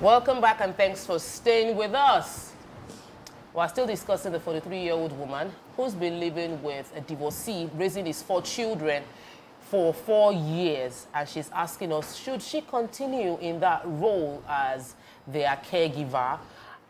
Welcome back and thanks for staying with us. We're still discussing the 43-year-old woman who's been living with a divorcee, raising his 4 children for 4 years. And she's asking us, should she continue in that role as their caregiver,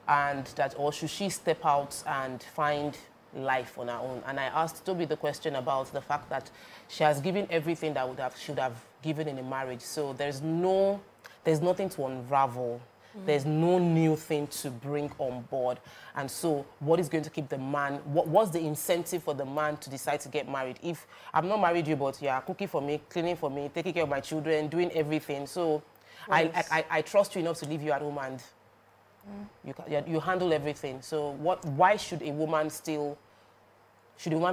and that, or should she step out and find life on her own? And I asked Toby the question about the fact that she has given everything that should have given in a marriage. So there's nothing to unravel. There's no new thing to bring on board. And so what is going to keep the man, what's the incentive for the man to decide to get married? If I'm not married you, but you're cooking for me, cleaning for me, taking care of my children, doing everything. So I trust you enough to leave you at home and you handle everything. So why should a woman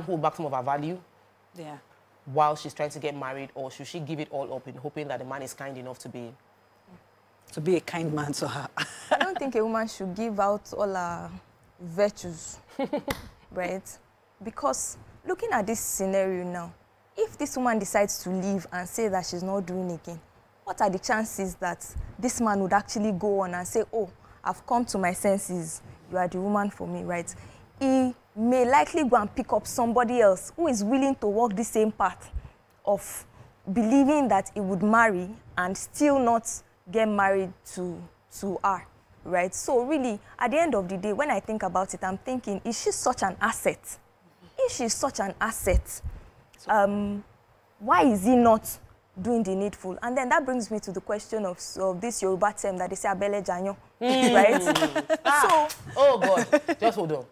hold back some of her value? Yeah. While she's trying to get married, or should she give it all up in hoping that the man is kind enough to be a kind man to her? I don't think a woman should give out all her virtues, right? Because looking at this scenario now, if this woman decides to leave and say that she's not doing again, what are the chances that this man would actually go on and say, oh, I've come to my senses, you are the woman for me, right? He may likely go and pick up somebody else who is willing to walk the same path of believing that he would marry and still not get married to her, right? So really, at the end of the day, when I think about it, I'm thinking, is she such an asset? If she's such an asset, why is he not doing the needful? And then that brings me to the question of this Yoruba term that they say, abele janyo, right? So, oh God, just hold on.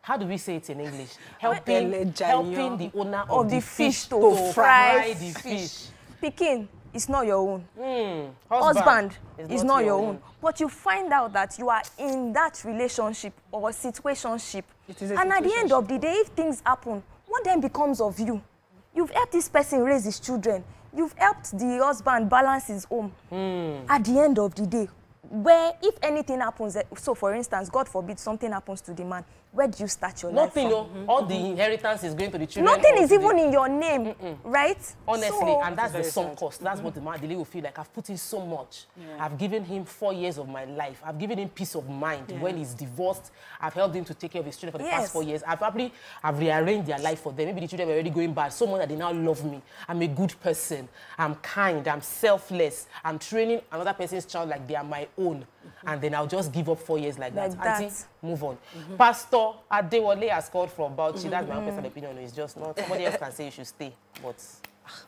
How do we say it in English? Helping the owner of the fish to fry the fish. Pikin is not your own. Husband is not your own. But you find out that you are in that relationship or situationship. And at the end of the day, if things happen, what then becomes of you? You've helped this person raise his children. You've helped the husband balance his home. At the end of the day, where if anything happens, so for instance, God forbid, something happens to the man, where do you start your life from? All the inheritance is going to the children. Nothing is even in your name, right? Honestly, so, and that's the sunk cost. That's what the lady will feel like. I've put in so much. I've given him 4 years of my life. I've given him peace of mind when he's divorced. I've helped him to take care of his children for the past 4 years. I've rearranged their life for them. Maybe the children were already going bad. So much that they now love me. I'm a good person. I'm kind. I'm selfless. I'm training another person's child like they are my own. And then I'll just give up 4 years like that. Auntie, move on. Pastor Adewale has called for Bauchi. That's my own personal opinion. It's just not. Somebody else can say you should stay. But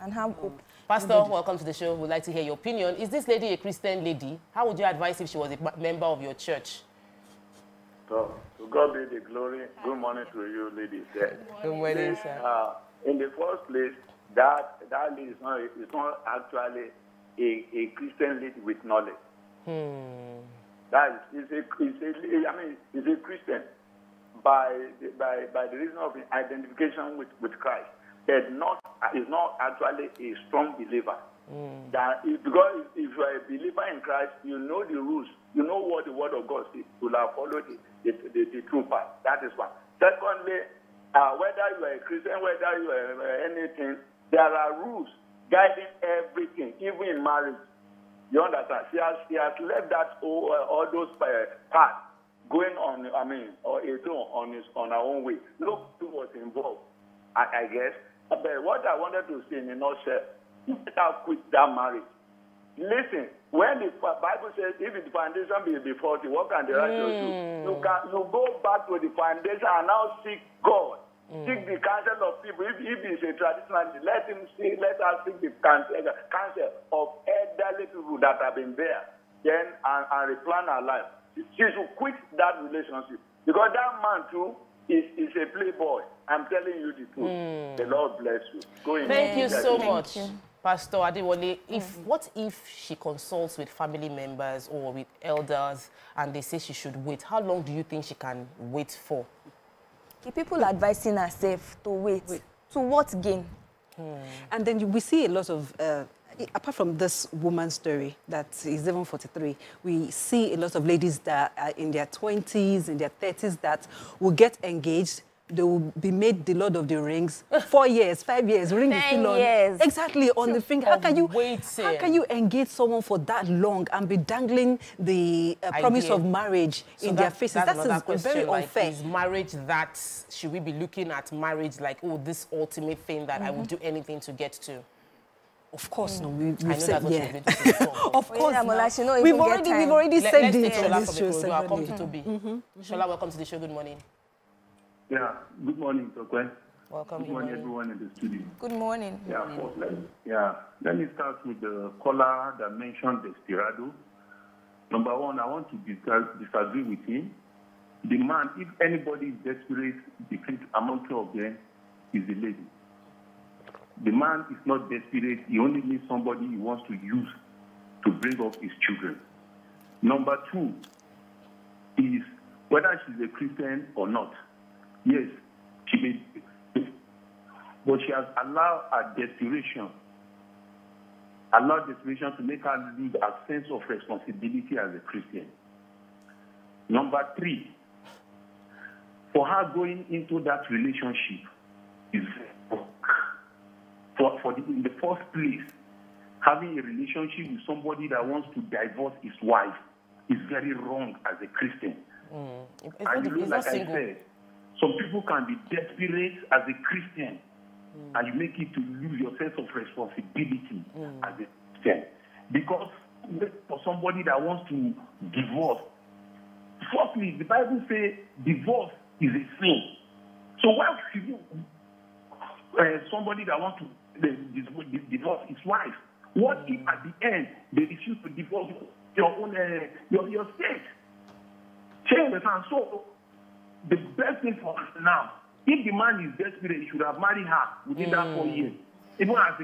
and have hope. Pastor, welcome to the show. We'd like to hear your opinion. Is this lady a Christian lady? How would you advise if she was a member of your church? So, to God be the glory. Good morning to you, ladies. Good morning, sir. In the first place, that lady is not actually a Christian lady with knowledge. That is a Christian by the reason of identification with Christ, but is not actually a strong believer. Because if you are a believer in Christ, you know the rules, you know what the Word of God says. You will have followed the true path. That is one. Secondly, whether you are a Christian, whether you are anything, there are rules guiding everything, even in marriage. You understand? She has left that all those paths going on. On her own way. Nobody was involved, I guess. But what I wanted to say in a nutshell, you better quit that marriage. Listen, when the Bible says, if the foundation be faulty, what can the righteous do? You go back to the foundation and now seek God. Seek the counsel of people. If he's a traditionalist, let us seek the counsel of elderly people that have been there, then and replan our life. She should quit that relationship because that man too is a playboy. I'm telling you the truth. The Lord bless you. Go in. Thank you so much, Pastor Adewale. What if she consults with family members or with elders and they say she should wait? How long do you think she can wait for? The people advising herself to wait. To what gain? And then we see a lot of, apart from this woman's story that is even 43, we see a lot of ladies that are in their 20s, in their 30s that will get engaged, they will be made the Lord of the Rings. 4 years, 5 years, ring is 10 still on. years. Exactly, on the finger. How can you engage someone for that long and be dangling the promise of marriage in their faces? That is very unfair. Like, is marriage that, should we be looking at marriage like, oh, this ultimate thing that I would do anything to get to? Of course, no. We've said, yeah. Of course, no. We've already said this on this show. Welcome to Toby. Shola, welcome to the show. Good morning. Yeah, good morning, Tokwe. Welcome. Good morning, everyone in the studio. Good morning. Yeah, let me start with the caller that mentioned Desperado. Number one, I want to disagree with him. The man, if anybody is desperate, among two of them is the lady. The man is not desperate. He only needs somebody he wants to use to bring up his children. Number two is whether she's a Christian or not. Yes, she may, but she has allowed her desperation to make her lose a sense of responsibility as a Christian. Number three, for her going into that relationship is in the first place, having a relationship with somebody that wants to divorce his wife is very wrong as a Christian. And you know, like I said, some people can be desperate as a Christian, and you make it to lose your sense of responsibility as a Christian. Because for somebody that wants to divorce, firstly, the Bible says divorce is a sin. So why should you somebody that wants to divorce his wife? What if at the end they refuse to divorce your own your state? So the best thing for us now, if the man is desperate, he should have married her within that 4 years. Even as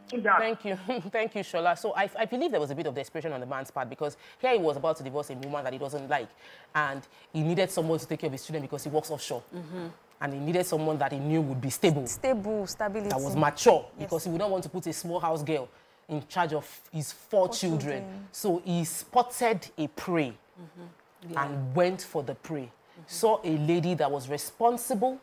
Thank you. Thank you, Shola. So I believe there was a bit of desperation on the man's part, because here he was about to divorce a woman that he doesn't like, and he needed someone to take care of his children because he works offshore. And he needed someone that he knew would be stable. Stability. That was mature, because he would not want to put a small house girl in charge of his four children. So he spotted a prey and went for the prey. Saw a lady that was responsible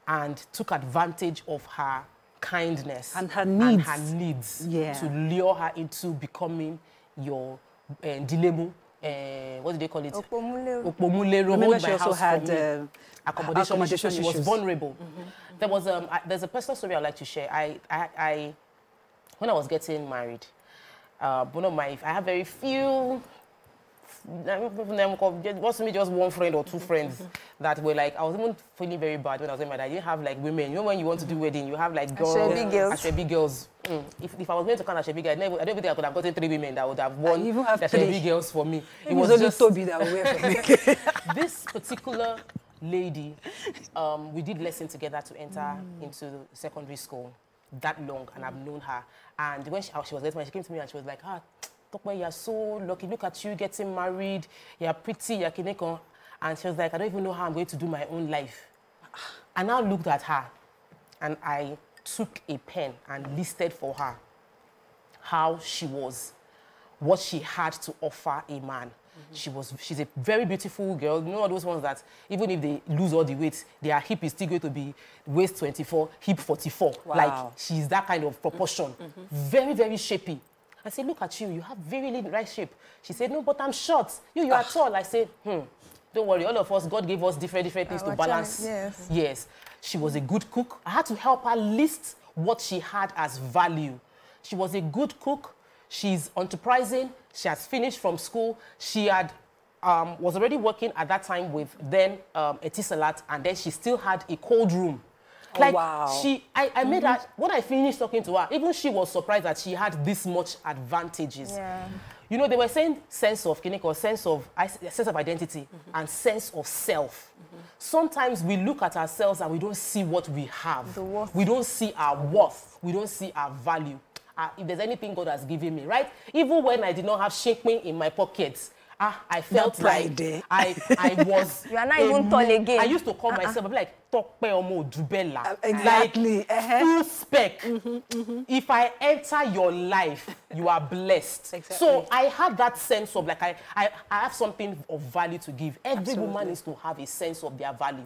and took advantage of her kindness and her needs, to lure her into becoming your dilemu. What do they call it? Opomulero. Remember, she also had accommodation issues. She was vulnerable. There was there's a personal story I'd like to share. When I was getting married, I have very few. Just one friend or two friends that were like, I was even feeling very bad when I was getting married. I didn't have like women. You know, when you want to do wedding, you have like girls, Ashwebi girls. If I was going to count Ashwebi girls, I don't think I could have gotten 3 women that would have won Ashwebi girls for me. It was only Toby that would wear for me. This particular lady, we did lesson together to enter into secondary school that long, and I've known her. And when she was getting married, she came to me and she was like, Tokwe, you're so lucky. Look at you getting married. You're pretty. You're kineko. And she was like, I don't even know how I'm going to do my own life. I now looked at her and I took a pen and listed for her how she was, what she had to offer a man. She's a very beautiful girl. You know all those ones that even if they lose all the weight, their hip is still going to be waist 24, hip 44. Wow. Like she's that kind of proportion. Very, very shapy. I said, look at you, you have very nice shape. She said, no, but I'm short. You are tall. I said, don't worry, all of us, God gave us different things to balance. Yes. She was a good cook. I had to help her list what she had as value. She was a good cook. She's enterprising. She has finished from school. She had was already working at that time with then Etisalat, and then she still had a cold room. Like, I made her, when I finished talking to her, even she was surprised that she had this much advantages. Yeah. You know, they were saying sense of sense of identity and sense of self. Sometimes we look at ourselves and we don't see what we have. We don't see our worth. We don't see our value. If there's anything God has given me, right? Even when I did not have shakespeare in my pockets, I felt like I was... You are not even tall again. I used to call myself, I'd be like, Exactly. Like, full spec. If I enter your life, you are blessed. Exactly. So I have that sense of, like, I have something of value to give. Every woman needs to have a sense of their value.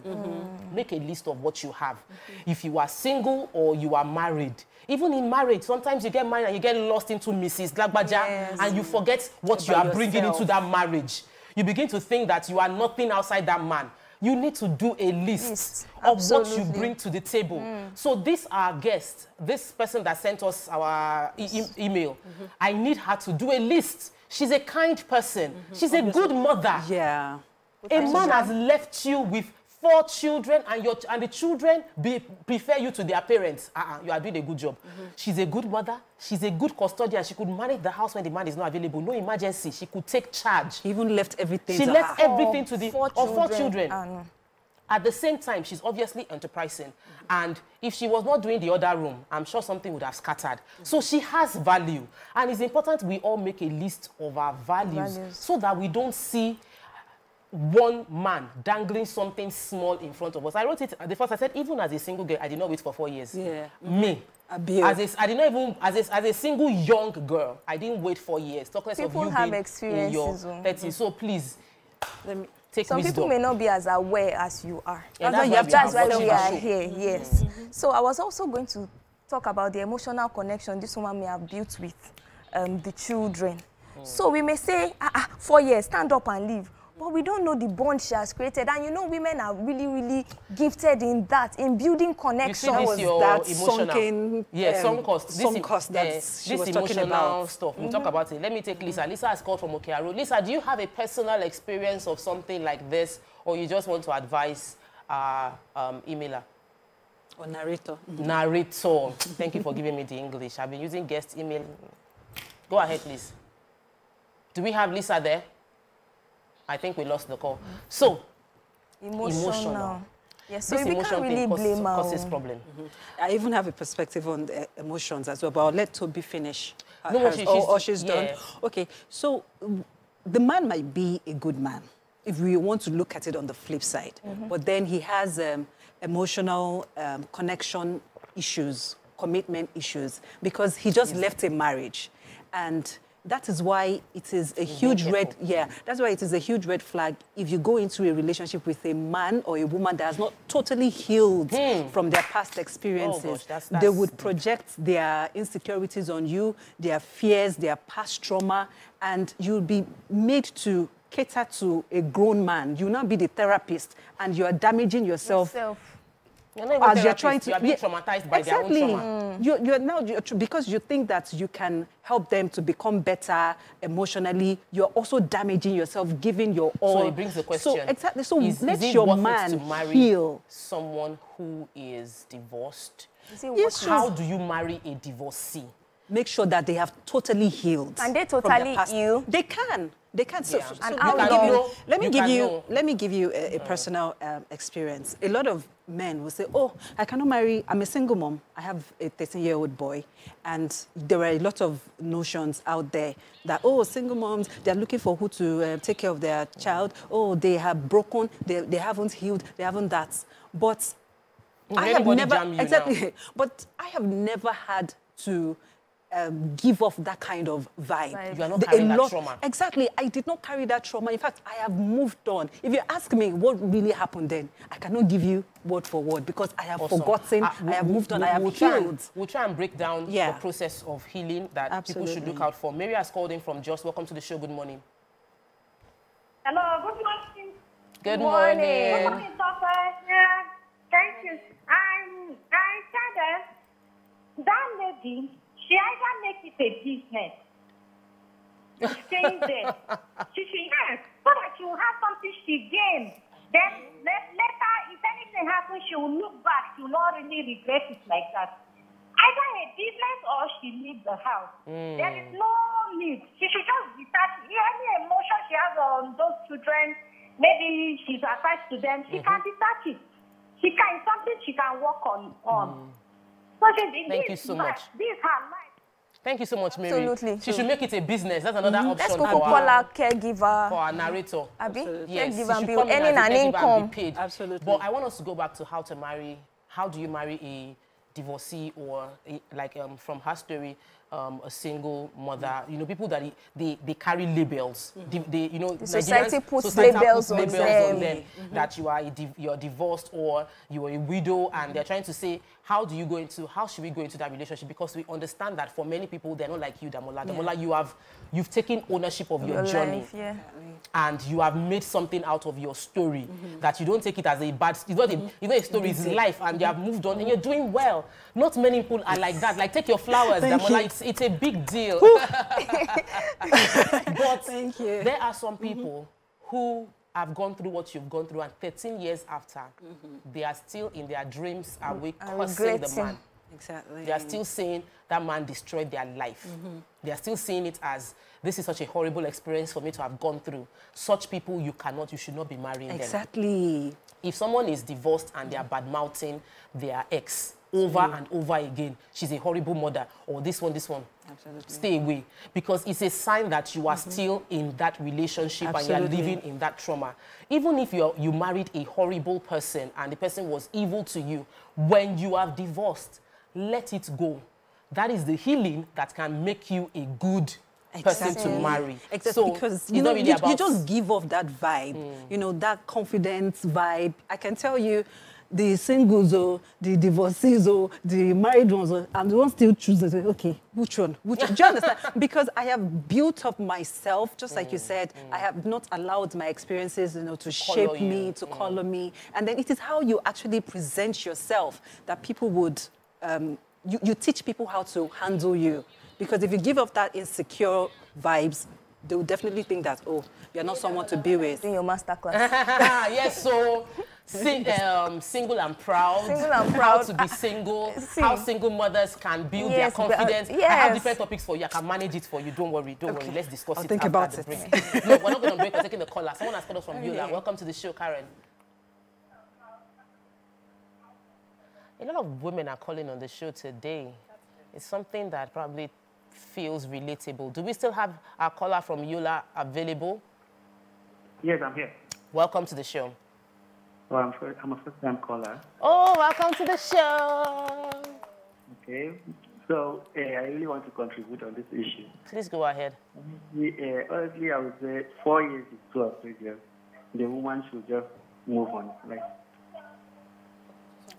Make a list of what you have. If you are single or you are married, even in marriage, sometimes you get married and you get lost into Mrs. Lagbaja, and you forget what you are bringing into that marriage. You begin to think that you are nothing outside that man. You need to do a list of what you bring to the table. So this our guest, this person that sent us our email, I need her to do a list. She's a kind person. She's a good mother. Yeah. A man has left you with 4 children, and the children prefer you to their parents. You are doing a good job. She's a good mother. She's a good custodian. She could manage the house when the man is not available. No emergency. She could take charge. She even left everything She to left her. everything to the 4 children. At the same time, she's obviously enterprising. And if she was not doing the other room, I'm sure something would have scattered. So she has value. And it's important we all make a list of our values so that we don't see one man dangling something small in front of us. I wrote it at the first. I said, even as a single girl, I did not wait for 4 years. Yeah. Me. I did not even, as a single young girl, I didn't wait 4 years. Talk less of you have being in your 30s. So please, take wisdom. Some people may not be as aware as you are. Yeah, that's why we are here, yes. So I was also going to talk about the emotional connection this woman may have built with the children. So we may say, 4 years, stand up and leave. But we don't know the bond she has created. And you know, women are really, really gifted in that, in building connection. You see this, your that emotional, sunken, sunk cost. Sunk cost that she was talking about. Stuff. We'll talk about it. Let me take Lisa. Lisa has called from Okearo. Lisa, do you have a personal experience of something like this, or you just want to advise emailer? Or narrator. Narrator. Thank you for giving me the English. I've been using guest email. Go ahead, please. Do we have Lisa there? I think we lost the call. So, emotional. Yes, so we can't really blame causes problem. I even have a perspective on the emotions as well, but I'll let Toby finish. She's done. Okay, so the man might be a good man, if we want to look at it on the flip side. But then he has emotional connection issues, commitment issues, because he just left a marriage. And that is why it is a huge that's why it is a huge red flag if you go into a relationship with a man or a woman that has not totally healed from their past experiences. Oh gosh, they would project their insecurities on you, their fears, their past trauma, and you'll be made to cater to a grown man. You'll not be the therapist, and you are damaging yourself. As you're trying to, you are being traumatized by their own trauma. You're now, because you think that you can help them to become better emotionally, you're also damaging yourself, giving your all. So it brings the question. So exactly. So let your man heal. Someone who is divorced. Yes, how do you marry a divorcee? Make sure that they have totally healed. And they totally heal. They can. They can. Yeah. So let me give you a personal experience. A lot of men will say, "Oh, I cannot marry. I'm a single mom. I have a 13-year-old boy," and there are a lot of notions out there that single moms, they're looking for who to take care of their child. Oh, they have broken. They haven't healed. They haven't that. But I have never But I have never had to give off that kind of vibe. You are not carrying that trauma. Exactly. I did not carry that trauma. In fact, I have moved on. If you ask me what really happened then, I cannot give you word for word because I have forgotten, I have moved on, I have healed. We'll try and break down the process of healing that people should look out for. Mary has called in from Jos. Welcome to the show. Good morning. Hello, good morning. Good morning. Good morning, Papa. Yeah, thank you. I said that lady, she either make it a business, staying there. She so that she will have something she gains. Then later, if anything happens, she will look back. She will not really regret it like that. Either a business or she leaves the house. There is no need. She should just detach. Any emotion she has on those children, maybe she's attached to them, she can detach it. She can, something she can work on. So Thank you so much. This is her life. Thank you so much, Mary. Absolutely. She should make it a business. That's another option. Let's go call her caregiver. For our narrator. Abi? Yes, caregiver she be should come in earning as a an caregiver income. and be paid. Absolutely. But I want us to go back to how to marry. How do you marry a divorcee or from her story, a single mother? You know, people that they carry labels. The society puts labels on them. That you're divorced or you are a widow, and they're trying to say, how should we go into that relationship? Because we understand that for many people, they're not like you, Damola. Damola, you've taken ownership of your journey. Life, and you have made something out of your story, that you don't take it as a bad, it's not a story, it's life, and you have moved on and you're doing well. Not many people are like that. Like, take your flowers, Damola, it's a big deal. But there are some people who have gone through what you've gone through, and 13 years after, they are still in their dreams awake, cursing the man. Exactly. They are still saying that man destroyed their life. They are still seeing it as, this is such a horrible experience for me to have gone through. Such people, you should not be marrying them. Exactly. If someone is divorced and they are bad-mouthing their ex over and over again, she's a horrible mother, or this one, absolutely, stay away. Because it's a sign that you are still in that relationship and you are living in that trauma. Even if you married a horrible person and the person was evil to you, when you are divorced, let it go. That is the healing that can make you a good person to marry. Exactly. So because you just give off that vibe, you know, that confidence vibe. I can tell you, the singles or the divorcees or the married ones, I'm the one still choosing. Okay, which one? Do you understand? Because I have built up myself, just like you said. I have not allowed my experiences, you know, to shape me, to color me. And then it is how you actually present yourself that people would, you teach people how to handle you. Because if you give off that insecure vibes, they will definitely think that, oh, you're not someone to be with. In your masterclass. Yes, so single and proud. Single and proud. How to be single. How single mothers can build their confidence. I have different topics for you. I can manage it for you. Don't worry. Don't worry. Let's discuss it after the break. No, we're not going to break. We're taking the caller. Someone has called us from Yola. Welcome to the show, Karen. A lot of women are calling on the show today. It's something that probably feels relatable. Do we still have our caller from Yola available? Yes, I'm here. Welcome to the show. Well, I'm a first-time caller. Oh, welcome to the show. Okay. So, I really want to contribute on this issue. Please go ahead. Honestly, I would say 4 years is too outrageous. The woman should just move on.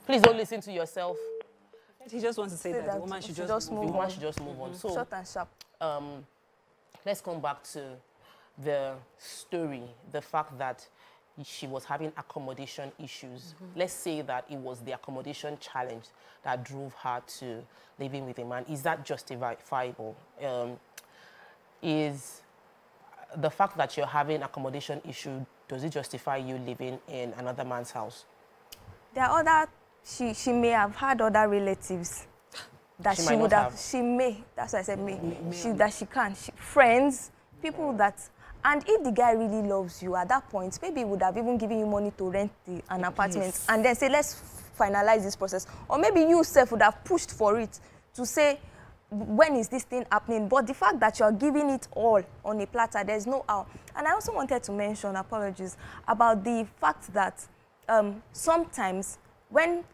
Please don't listen to yourself. He just wants to say that the woman should just move on. The woman should just move on. So, short and sharp. Let's come back to the story, the fact that she was having accommodation issues. Let's say that it was the accommodation challenge that drove her to living with a man. Is that justifiable? Is the fact that you're having accommodation issue, does it justify you living in another man's house? There are other, she may have had other relatives that she would have. She may, that's why I said may. Friends, people that, and if the guy really loves you at that point, maybe he would have even given you money to rent an apartment and then say, let's finalize this process. Or maybe you yourself would have pushed for it to say, when is this thing happening? But the fact that you're giving it all on a platter, there's no how. And I also wanted to mention, apologies, about the fact that sometimes when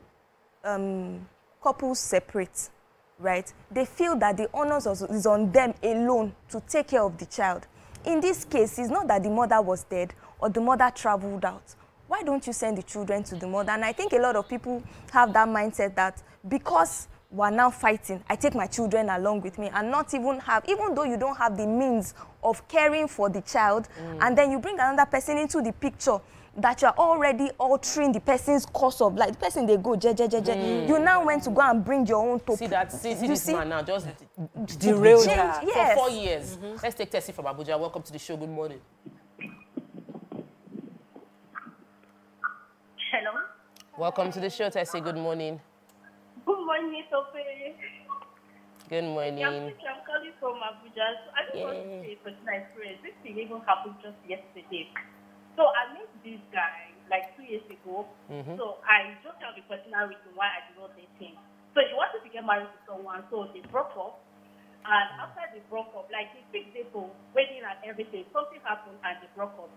couples separate, right, they feel that the onus is on them alone to take care of the child. In this case, it's not that the mother was dead or the mother traveled out. Why don't you send the children to the mother? And I think a lot of people have that mindset that because we're now fighting, I take my children along with me and not even have, even though you don't have the means of caring for the child, and then you bring another person into the picture that you're already altering the person's course of life. The person, they go, you now went to go and bring your own top. See this man now, just derailed for 4 years. Let's take Tessie from Abuja. Welcome to the show. Good morning. Hello. Welcome to the show, Tessie. Good morning. Good morning, Sophie. Good morning. I'm calling from Abuja. So I just want to say a personal experience. This thing even happened just yesterday. So I met this guy like 2 years ago. So I don't have a personal reason why I did not date him. So he wanted to get married to someone, so they broke up. And after they broke up, like they fixed it for wedding and everything, something happened and they broke up.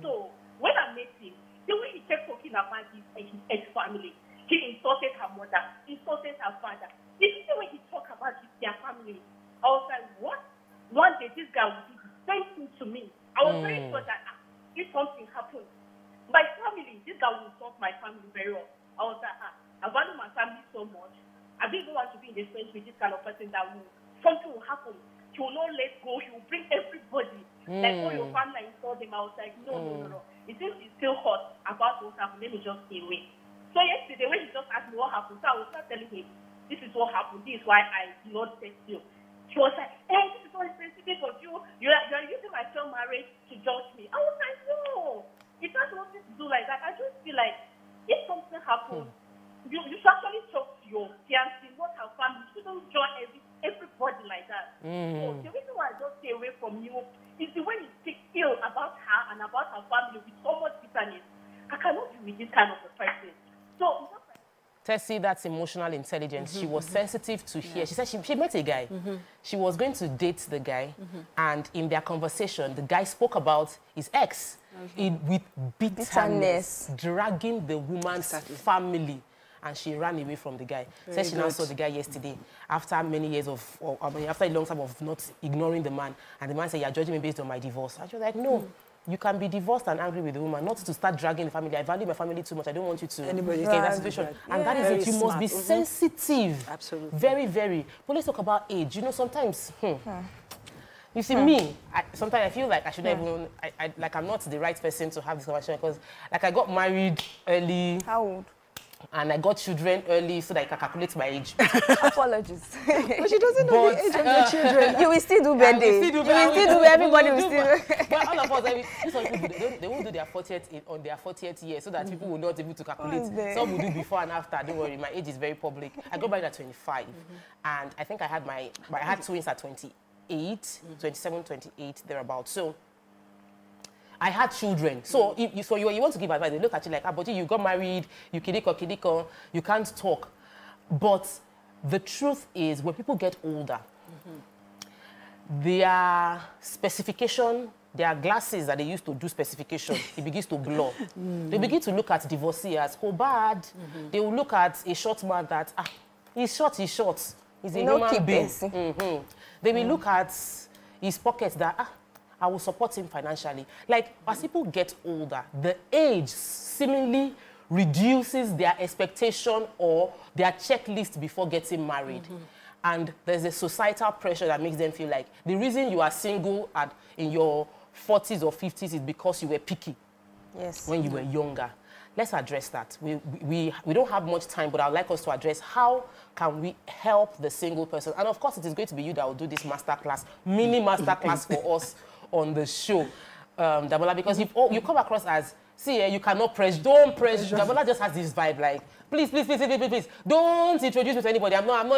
So when I met him, the way he kept talking about his ex-family, he insulted her mother, insulted her father. The way he talked about their family, I was like, what? One day this guy will do the same thing to me. I was very sure that if something happened, my family, this guy will insult my family very well. I was like, I value my family so much. I didn't want to be in this place with this kind of person that something will happen. He will not let go. He will bring everybody. Like, all your family insult him. I was like, no. It seems he's still hot about what happened. Let me just stay away. So yesterday, when he just asked me what happened, so I was not telling him, this is what happened. This is why I did not text you. She was like, hey, this is what sensitive of you. You are using my child marriage to judge me. I was like, no. It has nothing to do like that. I just feel like if something happens, you should actually talk to your fiancé, not her family. You shouldn't join everybody like that. So the reason why I just stay away from you is the way you speak ill about her and about her family with so much bitterness. I cannot be with this kind of a person. So Tessie, that's emotional intelligence. She was sensitive to hear. She said she met a guy. She was going to date the guy. And in their conversation, the guy spoke about his ex with bitterness, dragging the woman's family. And she ran away from the guy. Said she now saw the guy yesterday after many years after a long time of not ignoring the man. And the man said, you're judging me based on my divorce. And she was like, no. You can be divorced and angry with the woman, not to start dragging the family. I value my family too much. I don't want you to get in that situation. And that is it. You must be sensitive. Absolutely. Very, very. But let's talk about age. You know, sometimes, you see, me, sometimes I feel like I shouldn't even, like I'm not the right person to have this conversation because, like, I got married early. How old? And I got children early so that I can calculate my age. Apologies. But she doesn't know the age of the children. You will still do birthday. You will still do, everybody will still do. But all of us, some people, they won't do their 40th on their 40th year so that people will not be able to calculate. Some will do before and after. Don't worry, my age is very public. I got married at 25. And I think I had twins at 28, 27, 28, thereabouts. So I had children. So if you want to give advice, they look at you like, but you got married, you kidiko, you can't talk. But the truth is, when people get older, their specification, their glasses that they used to do specification, it begins to blur. They begin to look at divorcee as, oh, bad. They will look at a short man that, he's short. He's a human being. They will look at his pockets that, I will support him financially. Like, as people get older, the age seemingly reduces their expectation or their checklist before getting married. And there's a societal pressure that makes them feel like the reason you are single in your 40s or 50s is because you were picky when you were younger. Let's address that. We don't have much time, but I'd like us to address how can we help the single person. And of course, it is going to be you that will do this masterclass, mini masterclass for us on the show, Damola, because you come across as, you cannot press, don't press. Damola just has this vibe like, please, don't introduce me to anybody. I'm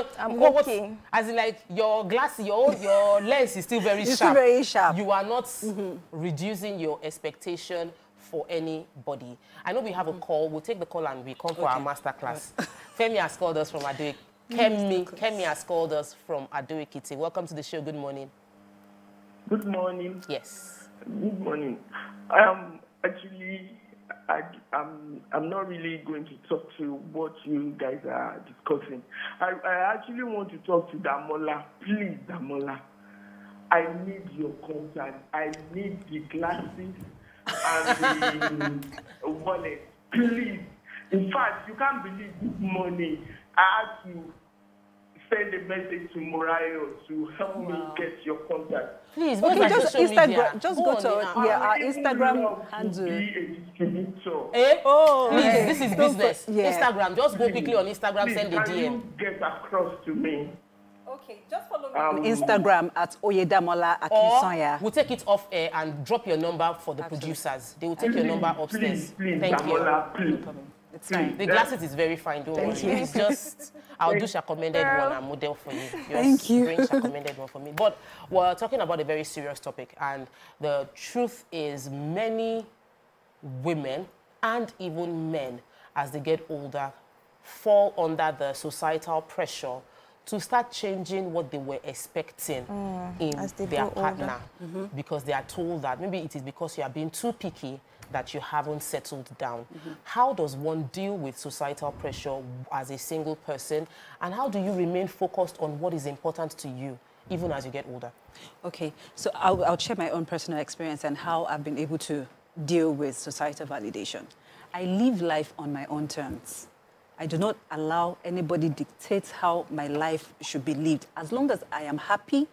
okay. As in, like, your glass, your lens is still very sharp. Still very sharp. You are not reducing your expectation for anybody. I know we have a call. We'll take the call and we come for our masterclass. Femi has called us from Ado. Kemi has called us from Ado Ekiti. Welcome to the show. Good morning. Good morning. Yes. Good morning. Actually, I'm not really going to talk to what you guys are discussing. I actually want to talk to Damola. Please, Damola. I need your contact. I need the glasses and the wallet. Please. In fact, you can't believe this morning I had to send a message to Morayo to help me get your contact. Please, just Instagram. Just go to our Instagram handle. Be a distributor. Please, this is business. Instagram. Just go quickly on Instagram. Please, send a DM. Can you get across to me? Okay, just follow me on Instagram at Oyedamola Akinsanya. We'll take it off air and drop your number for the producers. They will take your number upstairs. Please, Thank Damola, you. Please. It's fine. The glasses is very fine, don't worry. It's just, I'll do recommended one and model for you. Thank you. Bring recommended one for me. But we're talking about a very serious topic, and the truth is many women and even men, as they get older, fall under the societal pressure to start changing what they were expecting in their partner because they are told that maybe it is because you are being too picky that you haven't settled down. How does one deal with societal pressure as a single person, and how do you remain focused on what is important to you even as you get older? Okay, so I'll share my own personal experience and how I've been able to deal with societal validation. I live life on my own terms. I do not allow anybody dictate how my life should be lived. As long as I am happy,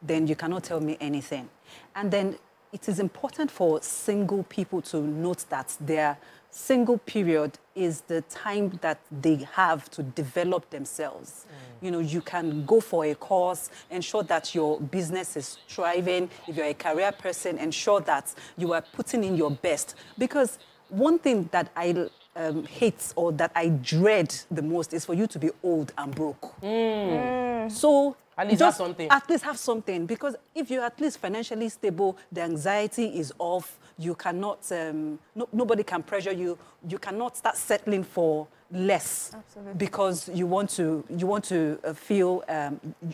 then you cannot tell me anything. And then it is important for single people to note that their single period is the time that they have to develop themselves. You know, you can go for a course, ensure that your business is thriving. If you're a career person, ensure that you are putting in your best. Because one thing that I hate or that I dread the most is for you to be old and broke. So at least have something. At least have something, because if you're at least financially stable, the anxiety is off. You cannot, nobody can pressure you. You cannot start settling for less. Absolutely. Because you want to feel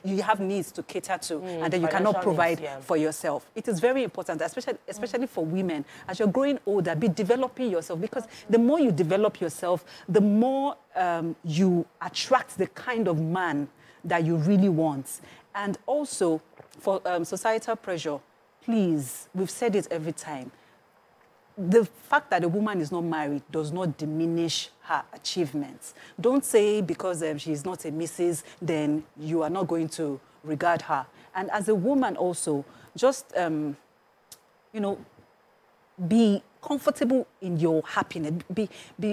you have needs to cater to, and then you cannot provide for yourself. It is very important, especially for women. As you're growing older, be developing yourself, because the more you develop yourself, the more you attract the kind of man that you really want. And also, for societal pressure, please, we've said it every time, the fact that a woman is not married does not diminish her achievements. Don't say because she's not a Mrs., then you are not going to regard her. And as a woman also, just, you know, be comfortable in your happiness. Be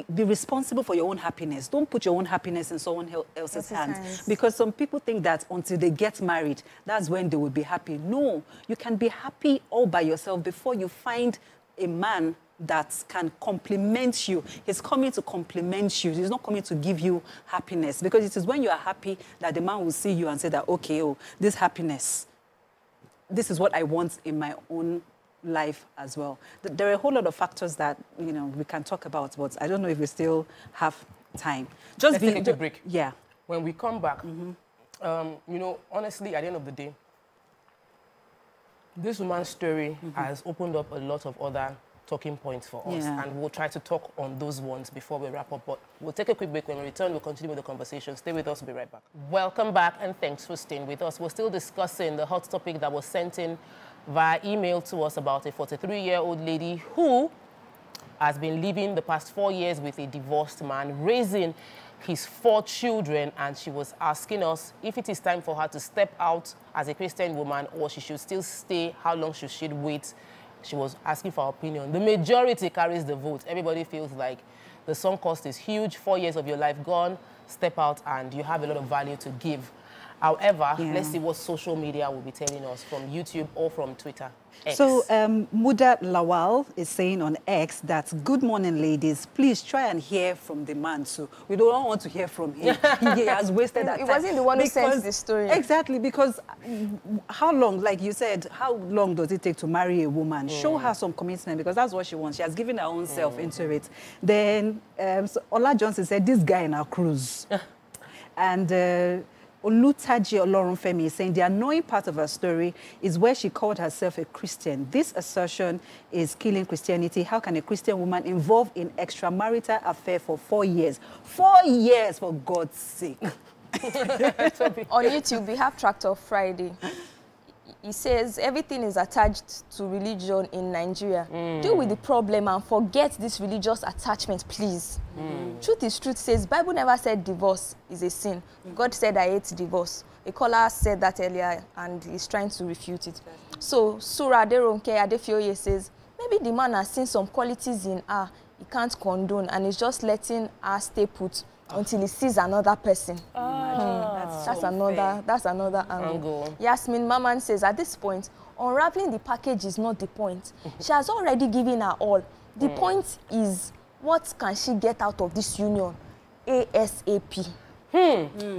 responsible for your own happiness. Don't put your own happiness in someone else's hands. Because some people think that until they get married, that's when they will be happy. No, you can be happy all by yourself before you find a man that can complement you. He's coming to complement you. He's not coming to give you happiness. Because it is when you are happy that the man will see you and say that, okay, oh, this happiness, this is what I want in my own life as well. There are a whole lot of factors that, you know, we can talk about, but I don't know if we still have time. Let's take a break. Yeah. When we come back, you know, honestly, at the end of the day, this woman's story has opened up a lot of other talking points for us, and we'll try to talk on those ones before we wrap up. But we'll take a quick break. When we return, we'll continue with the conversation. Stay with us. We'll be right back. Welcome back, and thanks for staying with us. We're still discussing the hot topic that was sent in via email to us about a 43-year-old lady who has been living the past 4 years with a divorced man, raising his 4 children, and she was asking us if it is time for her to step out as a Christian woman or she should still stay. How long should she wait? She was asking for our opinion. The majority carries the vote. Everybody feels like the sunk cost is huge. 4 years of your life gone. Step out and you have a lot of value to give. However, let's see what social media will be telling us from YouTube or from Twitter. X. So, Muda Lawal is saying on X that, good morning, ladies. Please try and hear from the man. So, we don't want to hear from him. He has wasted that time. It wasn't the one who sent the story. Exactly, because how long, like you said, how long does it take to marry a woman? Show her some commitment, because that's what she wants. She has given her own self into it. Then, so Ola Johnson said, this guy in our cruise. And Olutaji Olorunfemi is saying the annoying part of her story is where she called herself a Christian. This assertion is killing Christianity. How can a Christian woman involved in extramarital affair for 4 years? 4 years, for God's sake. On YouTube, we have Tractor Friday. He says everything is attached to religion in Nigeria. Deal with the problem and forget this religious attachment, please. Truth is truth says Bible never said divorce is a sin. God said I hate divorce. A caller said that earlier and he's trying to refute it. So Surah Aderonke Adefioye says maybe the man has seen some qualities in her he can't condone and is just letting her stay put until he sees another person. That's another angle. Yasmin Maman says, at this point, unraveling the package is not the point. She has already given her all. The point is, what can she get out of this union ASAP?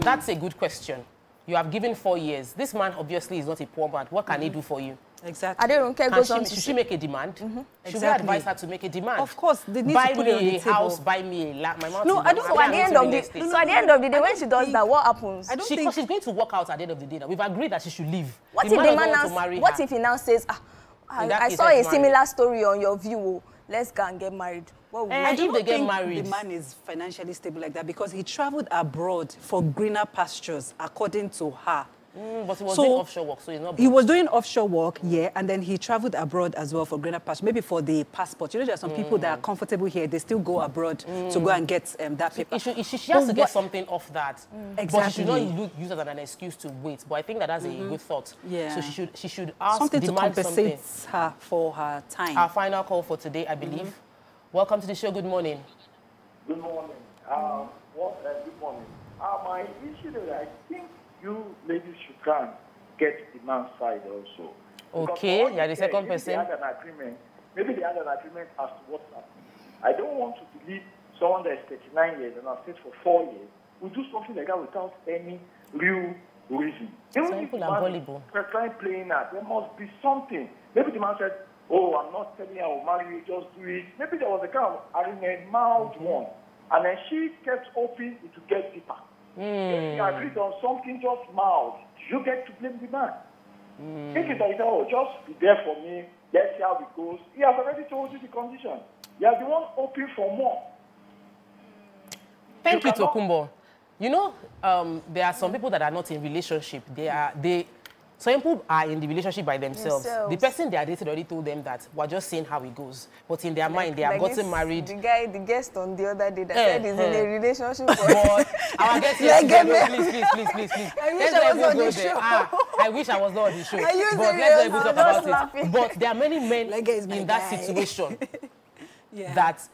That's a good question. You have given 4 years. This man obviously is not a poor man. What can he do for you? Exactly. Aderonke goes on to should she make a demand? Should Exactly. we advise her to make a demand? Of course, they need buy to put it on the me a table. house, buy me a land. My mouth No, I don't. So at the end of the so at the end of the day, when she does that, what happens? I don't think she's going to walk out at the end of the day. Now. We've agreed that she should leave. What if the man now? What if he now says, I saw a similar story on your view. Let's go and get married. I don't think the man is financially stable like that because he traveled abroad for greener pastures, according to her. But he was doing offshore work, so he's not. He was doing offshore work, yeah, and then he traveled abroad as well for greener pastures, maybe for the passport. You know, there are some people that are comfortable here; they still go abroad to go and get that paper. She has to get something off that. Exactly. But she should not use it as an excuse to wait. But I think that that's a good thought. Yeah. So she should ask something to compensate something. her for her time. Our final call for today, I believe. Welcome to the show. Good morning. Good morning. Good morning. My issue is I think you ladies should try and get the man's side also. Okay, you're the second person. Maybe they had an agreement as to what's happening. I don't want to believe someone that is 39 years and has stayed for 4 years will do something like that without any real reason. Even if the man is trying playing that, there must be something. Maybe the man said, oh, I'm not telling you I will marry you, just do it. Maybe there was a kind of argument, mild one. And then she kept hoping it would get deeper. If you agreed on something just mild, you get to blame the man. Think it like, oh, just be there for me, let's see how it goes. He has already told you the condition. You are the one hoping for more. Thank you, Tokumbo. You know, there are some people that are not in relationship. Some people are in the relationship by themselves. The person they are dating already told them that we're just seeing how it goes. But in their mind, they have gotten married. The guest on the other day that said he's in a relationship. But our guest please. I wish I was on the show. I wish I was not on the show. But let's not even talk about it. But there are many men in that situation that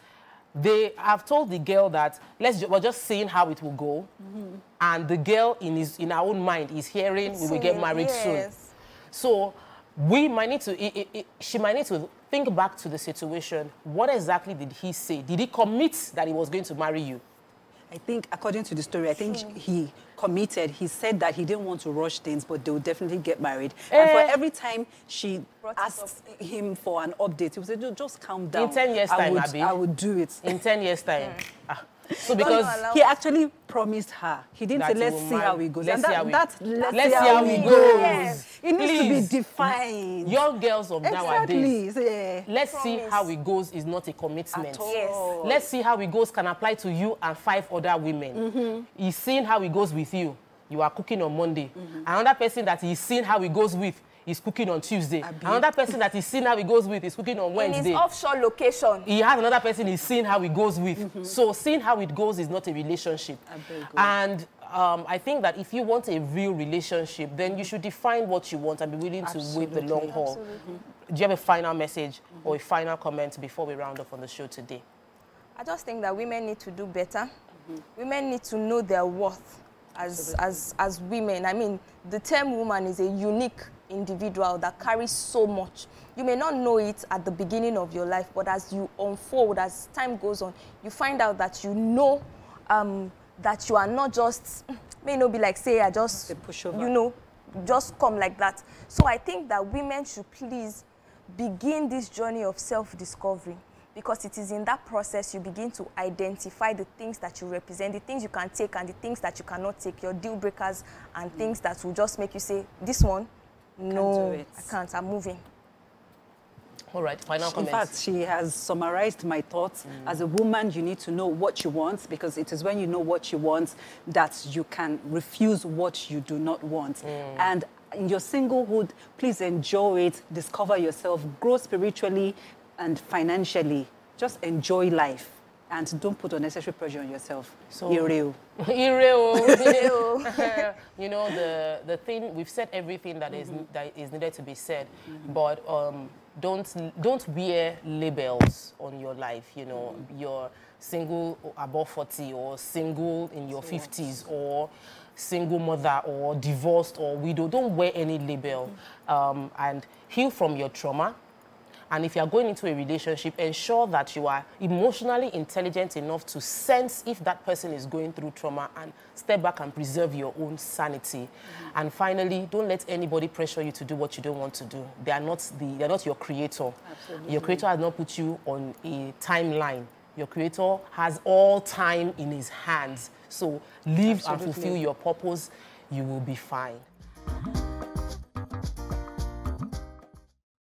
they have told the girl that we're just seeing how it will go. And the girl in her own mind is hearing we will get married soon. So we might need to, she might need to think back to the situation. What exactly did he say? Did he commit that he was going to marry you? I think, according to the story, I think he committed. He said that he didn't want to rush things, but they would definitely get married. And for every time she asked him for an update, he would say, just calm down. In 10 years' time, Abby. I would do it. In 10 years' time. So because he actually promised her. He didn't say, let's see how it goes. Let's see how it goes. Yes. It needs to be defined. Young girls of nowadays, let's see how it goes is not a commitment. Let's see how it goes can apply to you and 5 other women. He's seeing how it goes with you. You are cooking on Monday. Another person that he's seeing how it goes with is cooking on Tuesday. Another person that he's seeing how it goes with is cooking on Wednesday. In his offshore location. He has another person he's seeing how it goes with. So seeing how it goes is not a relationship. And I think that if you want a real relationship, then you should define what you want and be willing to wait the long haul. Do you have a final message or a final comment before we round up on the show today? I just think that women need to do better. Women need to know their worth as women. I mean, the term woman is a unique individual that carries so much. You may not know it at the beginning of your life, but as you unfold, as time goes on, you find out that you know that you are not just, may not be like, say, I just, you know, just come like that. So I think that women should please begin this journey of self-discovery, because it is in that process you begin to identify the things that you represent, the things you can take and the things that you cannot take, your deal breakers and things that will just make you say, this one, no, I can't, I'm moving. All right, final comments. In fact, she has summarized my thoughts. As a woman, you need to know what you want, because it is when you know what you want that you can refuse what you do not want. And in your singlehood, please enjoy it, discover yourself, grow spiritually and financially. Just enjoy life. And don't put unnecessary pressure on yourself. So, Ireo. You know, the thing, we've said everything that is needed to be said, but don't wear labels on your life. You know, you're single above 40 or single in your 50s or single mother or divorced or widow. Don't wear any label and heal from your trauma. And if you are going into a relationship, ensure that you are emotionally intelligent enough to sense if that person is going through trauma and step back and preserve your own sanity. And finally, don't let anybody pressure you to do what you don't want to do. They are not your creator. Absolutely. Your creator has not put you on a timeline. Your creator has all time in his hands. So live and fulfill your purpose. You will be fine.